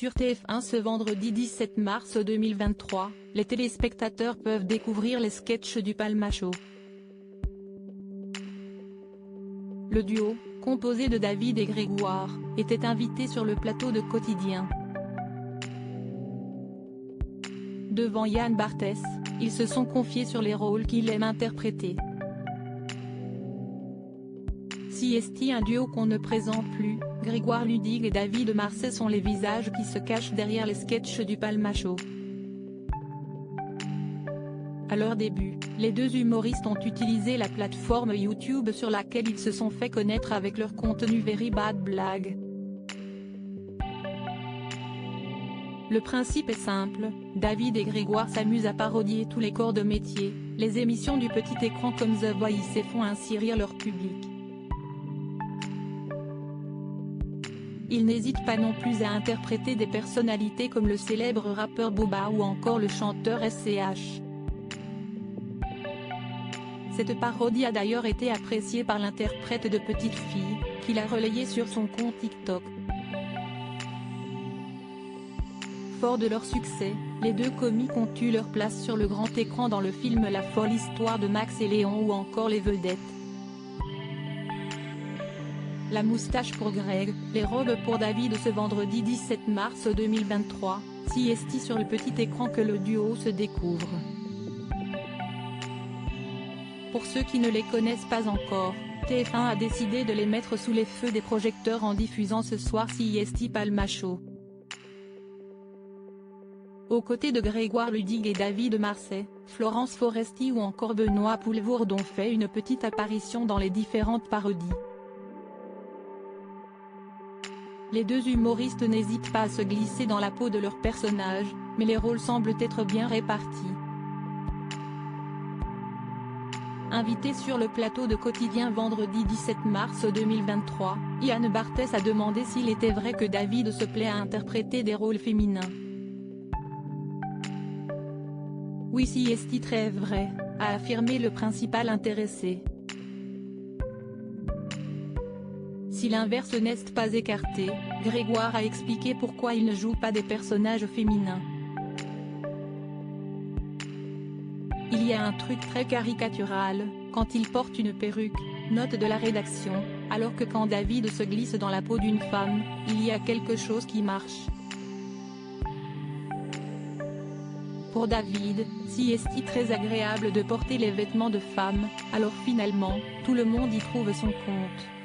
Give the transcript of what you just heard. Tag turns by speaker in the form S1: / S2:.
S1: Sur TF1 ce vendredi 17 mars 2023, les téléspectateurs peuvent découvrir les sketchs du Palma Show. Le duo, composé de David et Grégoire, était invité sur le plateau de Quotidien. Devant Yann Barthès, ils se sont confiés sur les rôles qu'ils aiment interpréter. Si est un duo qu'on ne présente plus, Grégoire Ludig et David Marsay sont les visages qui se cachent derrière les sketchs du Palma Show. À leur début, les deux humoristes ont utilisé la plateforme YouTube sur laquelle ils se sont fait connaître avec leur contenu Very Bad Blague. Le principe est simple, David et Grégoire s'amusent à parodier tous les corps de métier, les émissions du petit écran comme The Voice et font ainsi rire leur public. Ils n'hésitent pas non plus à interpréter des personnalités comme le célèbre rappeur Booba ou encore le chanteur SCH. Cette parodie a d'ailleurs été appréciée par l'interprète de Petite Fille, qui l'a relayée sur son compte TikTok. Forts de leur succès, les deux comiques ont eu leur place sur le grand écran dans le film La folle histoire de Max et Léon ou encore Les vedettes. La moustache pour Greg, les robes pour David ce vendredi 17 mars 2023, si est sur le petit écran que le duo se découvre. Pour ceux qui ne les connaissent pas encore, TF1 a décidé de les mettre sous les feux des projecteurs en diffusant ce soir CIST Palma Show. Aux côtés de Grégoire Ludig et David Marsay, Florence Foresti ou encore Benoît Poelvoorde ont fait une petite apparition dans les différentes parodies. Les deux humoristes n'hésitent pas à se glisser dans la peau de leurs personnages, mais les rôles semblent être bien répartis. Invité sur le plateau de Quotidien vendredi 17 mars 2023, Yann Barthès a demandé s'il était vrai que David se plaît à interpréter des rôles féminins. Oui, si est très vrai, a affirmé le principal intéressé. Si l'inverse n'est pas écarté, Grégoire a expliqué pourquoi il ne joue pas des personnages féminins. Il y a un truc très caricatural, quand il porte une perruque, note de la rédaction, alors que quand David se glisse dans la peau d'une femme, il y a quelque chose qui marche. Pour David, si est très agréable de porter les vêtements de femme, alors finalement, tout le monde y trouve son compte.